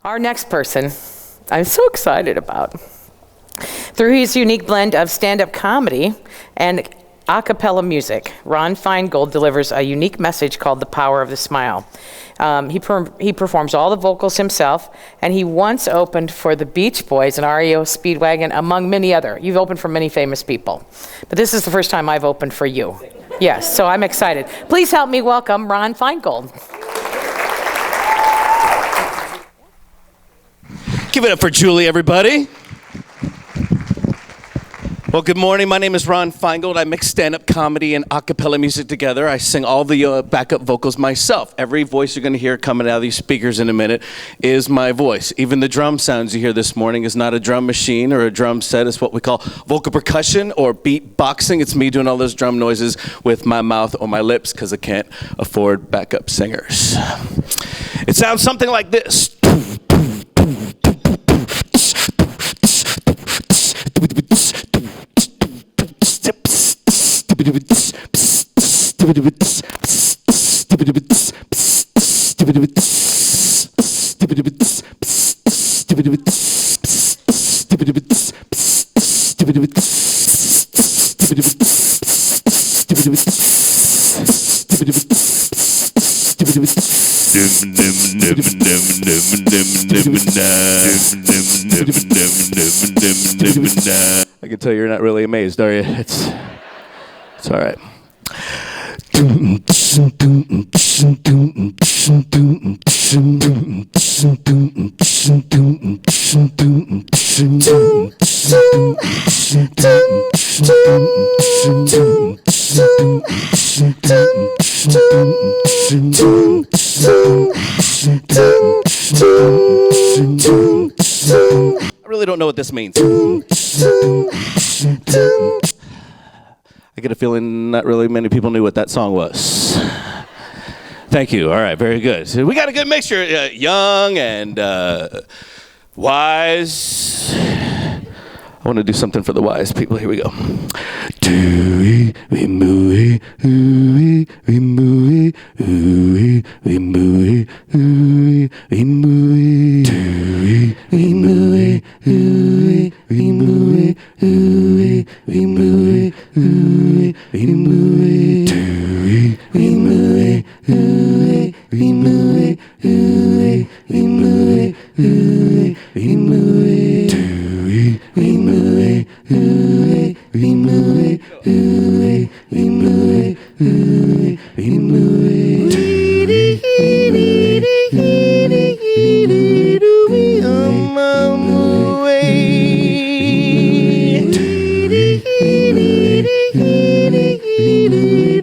Our next person, I'm so excited about. Through his unique blend of stand-up comedy and a cappella music, Ron Feingold delivers a unique message called The Power of the Smile. He performs all the vocals himself, and he once opened for the Beach Boys and REO Speedwagon, among many other. You've opened for many famous people, but this is the first time I've opened for you. Yes, so I'm excited. Please help me welcome Ron Feingold. Give it up for Julie, everybody. Well, good morning. My name is Ron Feingold. I mix stand-up comedy and a cappella music together. I sing all the backup vocals myself. Every voice you're going to hear coming out of these speakers in a minute is my voice. Even the drum sounds you hear this morning is not a drum machine or a drum set. It's what we call vocal percussion or beatboxing. It's me doing all those drum noises with my mouth or my lips because I can't afford backup singers. It sounds something like this. I can tell you're not really amazed, are you? It's all right. I really don't know what this means. I get a feeling not really many people knew what that song was. Thank you. All right, very good. So we got a good mixture, young and wise. I want to do something for the wise people. Here we go.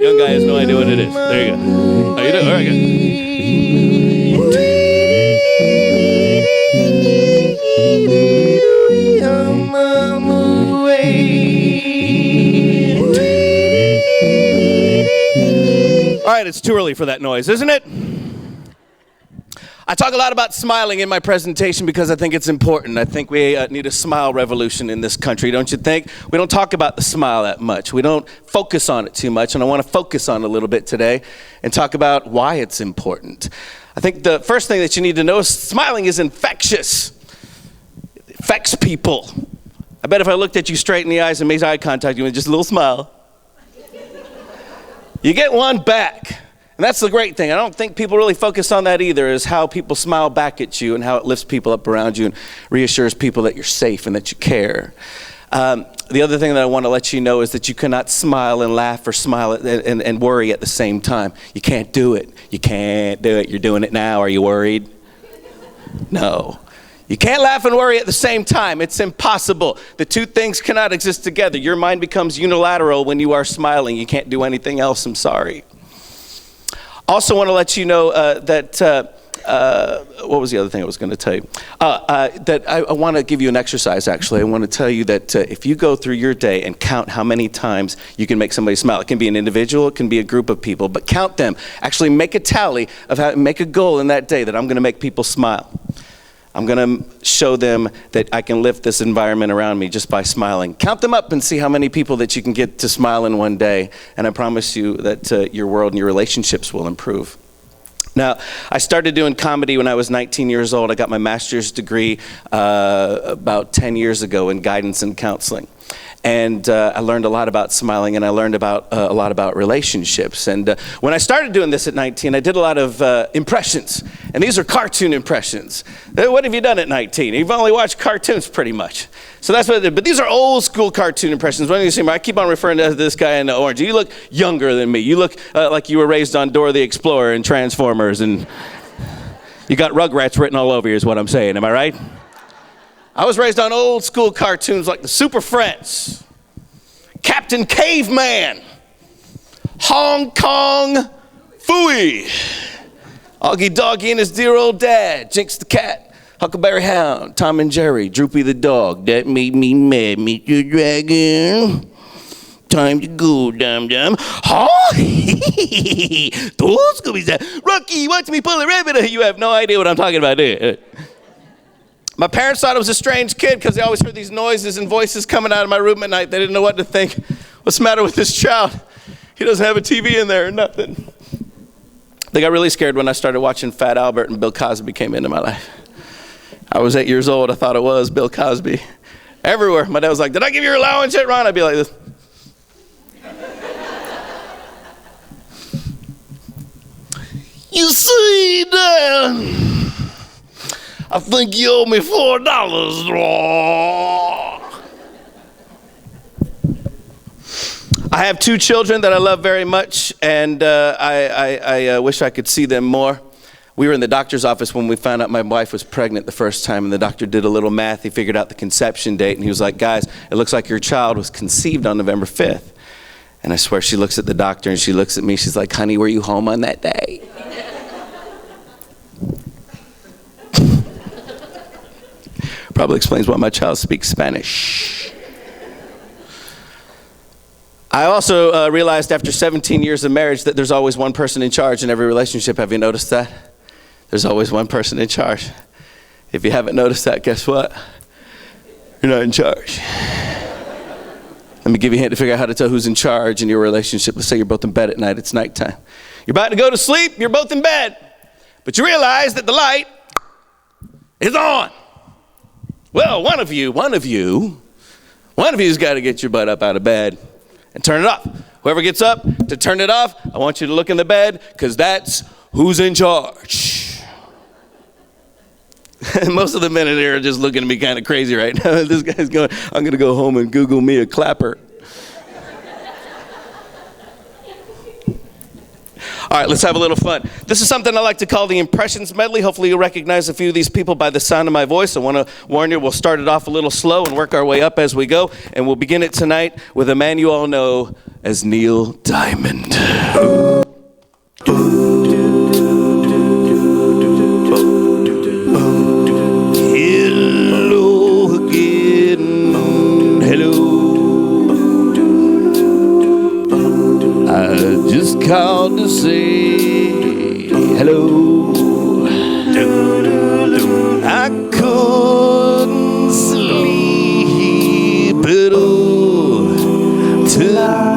Young guy has no idea what it is. There you go. Oh, you do? All right, good. All right, it's too early for that noise, isn't it? I talk a lot about smiling in my presentation because I think it's important. I think we need a smile revolution in this country, don't you think? We don't talk about the smile that much. We don't focus on it too much, and I want to focus on it a little bit today and talk about why it's important. I think the first thing that you need to know is smiling is infectious. It affects people. I bet if I looked at you straight in the eyes and made eye contact with just a little smile, you get one back. And that's the great thing. I don't think people really focus on that either, is how people smile back at you and how it lifts people up around you and reassures people that you're safe and that you care. The other thing that I want to let you know is that you cannot smile and laugh or smile and worry at the same time. You can't do it. You can't do it. You're doing it now. Are you worried? No. You can't laugh and worry at the same time. It's impossible. The two things cannot exist together. Your mind becomes unilateral when you are smiling. You can't do anything else. I'm sorry. Also want to let you know that, what was the other thing I was going to tell you? That I want to give you an exercise, actually. I want to tell you that if you go through your day and count how many times you can make somebody smile, it can be an individual, it can be a group of people, but count them. Actually make a tally of how, make a goal in that day that I'm going to make people smile. I'm going to show them that I can lift this environment around me just by smiling. Count them up and see how many people that you can get to smile in one day. And I promise you that your world and your relationships will improve. Now, I started doing comedy when I was 19 years old. I got my master's degree about 10 years ago in guidance and counseling. And I learned a lot about smiling, and I learned about a lot about relationships. And when I started doing this at 19, I did a lot of impressions. And these are cartoon impressions. What have you done at 19? You've only watched cartoons pretty much. So that's what I did. But these are old school cartoon impressions. When you see me, I keep on referring to this guy in the orange. You look younger than me. You look like you were raised on Dora the Explorer and Transformers. And you got Rugrats written all over you is what I'm saying. Am I right? I was raised on old school cartoons like the Super Friends, Captain Caveman, Hong Kong Phooey, Augie Doggy and his dear old dad, Jinx the cat, Huckleberry Hound, Tom and Jerry, Droopy the dog, that made me mad, Mr. Dragon. Time to go, dum-dum. Huh? Those Scoobies. Rocky, watch me pull a rabbit. You have no idea what I'm talking about, do you? My parents thought I was a strange kid because they always heard these noises and voices coming out of my room at night. They didn't know what to think. What's the matter with this child? He doesn't have a TV in there or nothing. They got really scared when I started watching Fat Albert and Bill Cosby came into my life. I was 8 years old. I thought it was Bill Cosby. Everywhere. My dad was like, did I give you your allowance yet, Ron? I'd be like this. You see, Dad, I think you owe me $4. I have 2 children that I love very much, and I wish I could see them more. We were in the doctor's office when we found out my wife was pregnant the first time, and the doctor did a little math. He figured out the conception date, and he was like, guys, it looks like your child was conceived on November 5th. And I swear she looks at the doctor, and she looks at me. She's like, honey, were you home on that day? Probably explains why my child speaks Spanish. I also realized after 17 years of marriage that there's always one person in charge in every relationship. Have you noticed that? There's always one person in charge. If you haven't noticed that, guess what? You're not in charge. Let me give you a hint to figure out how to tell who's in charge in your relationship. Let's say you're both in bed at night. It's nighttime. You're about to go to sleep. You're both in bed. But you realize that the light is on. Well, one of you's got to get your butt up out of bed and turn it off. Whoever gets up to turn it off, I want you to look in the bed because that's who's in charge. Most of the men in here are just looking at me kind of crazy right now. This guy's going, I'm going to go home and Google me a clapper. All right, let's have a little fun. This is something I like to call the Impressions Medley. Hopefully you'll recognize a few of these people by the sound of my voice. I want to warn you, we'll start it off a little slow and work our way up as we go. And we'll begin it tonight with a man you all know as Neil Diamond. Hello again. Hello. I just called to say hello. I couldn't sleep at all tonight.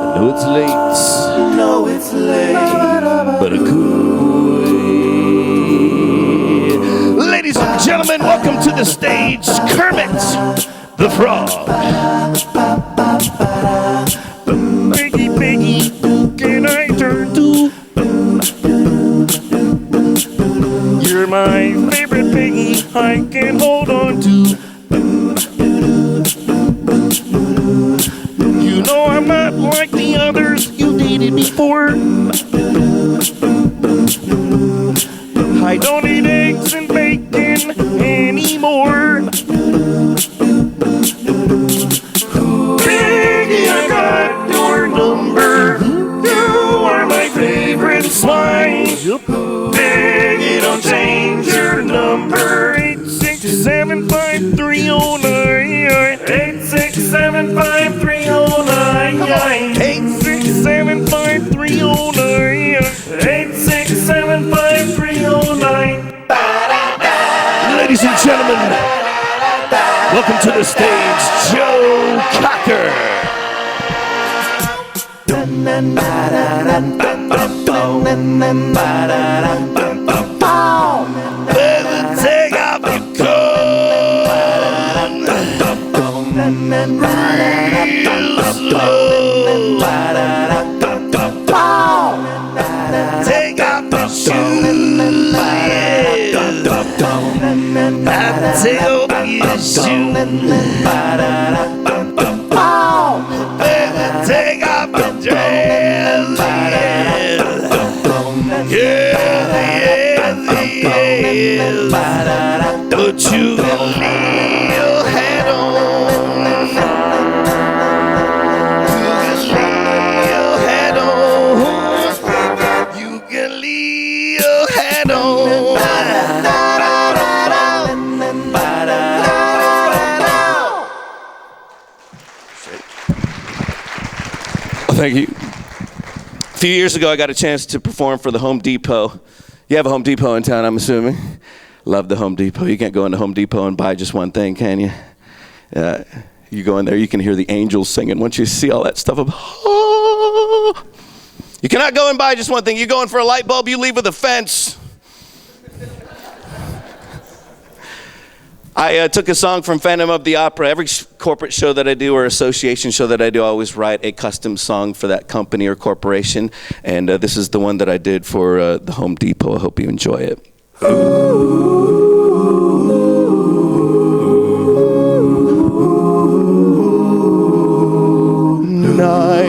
I know it's late, but I couldn't wait. Ladies and gentlemen, welcome to the stage, Kermit the Frog. Piggy, piggy, can I turn to? You're my favorite piggy, I can hold on to. You know I'm not like the others you dated before. I don't eat eggs and bacon anymore. Piggy, I got your number. You are my favorite swine. Piggy, don't change your number. 8675309. 8675309. 8675309. 8675309. Ladies and gentlemen, welcome to the stage, Joe Cocker. Take off your coat. Real slow. Take off your shoes. Take off your shoes. Take off your dress. But you can leave your head on. You can leave your head on. You can leave your head on. Thank you. A few years ago, I got a chance to perform for the Home Depot. You have a Home Depot in town, I'm assuming. Love the Home Depot. You can't go into Home Depot and buy just one thing, can you? You go in there, you can hear the angels singing. Once you see all that stuff, you cannot go and buy just one thing. You go in for a light bulb, you leave with a fence. I took a song from Phantom of the Opera. Every corporate show that I do or association show that I do, I always write a custom song for that company or corporation. And this is the one that I did for the Home Depot. I hope you enjoy it.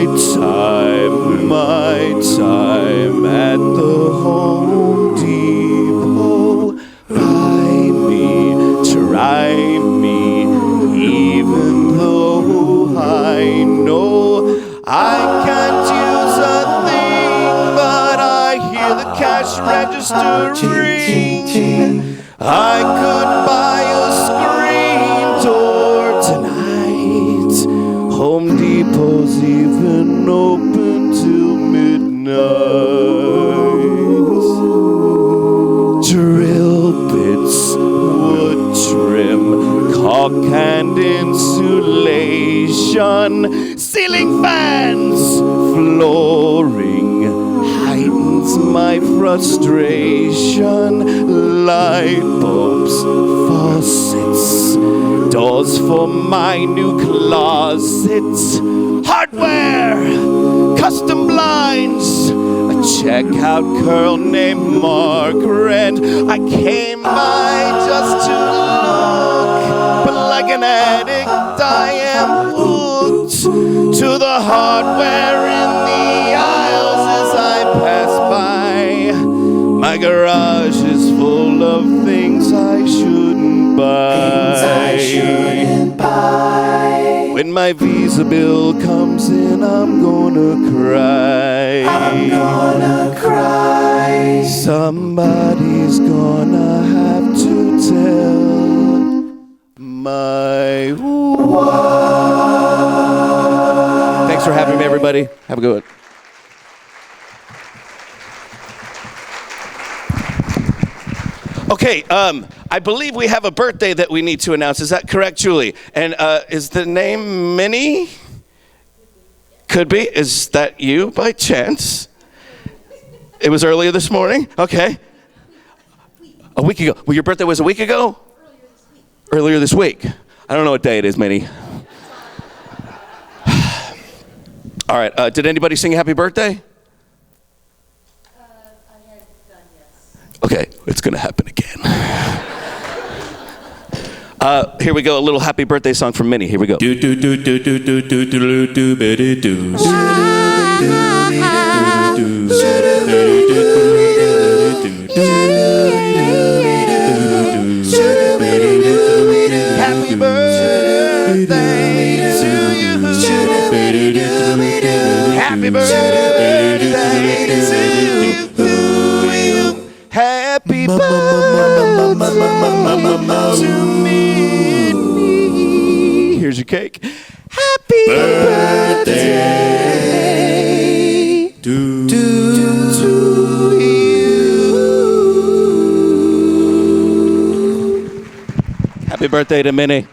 Nighttime, my time at the Home Depot. Buy me, try me, even though I know I can't use a thing, but I hear the cash register ring. I could buy a screen door tonight. Home Depot's even open till midnight. Drill bits, wood trim, caulk and insulation, ceiling fans, flooring, heightens my frustration. Light bulbs, faucets, doors for my new closets, hardware, custom blinds, a checkout girl named Margaret. I came by just to look, but like an addict I am hooked to the hardware in the aisles as I pass by. My garage is full of things I shouldn't buy. When my Visa bill comes in, I'm gonna cry. Somebody's gonna have to tell my wife. Thanks for having me, everybody. Have a good one. Okay, I believe we have a birthday that we need to announce. Is that correct, Julie? And is the name Minnie? Could be. Is that you by chance? It was earlier this morning? Okay. A week ago. Well, your birthday was a week ago? Earlier this week. I don't know what day it is, Minnie. All right, did anybody sing happy birthday? Okay, it's gonna happen again. Here we go, a little happy birthday song from Minnie. Here we go. Happy birthday to you. Happy birthday to you. Happy birthday to me. Here's your cake. Happy birthday to you. Happy birthday to Minnie.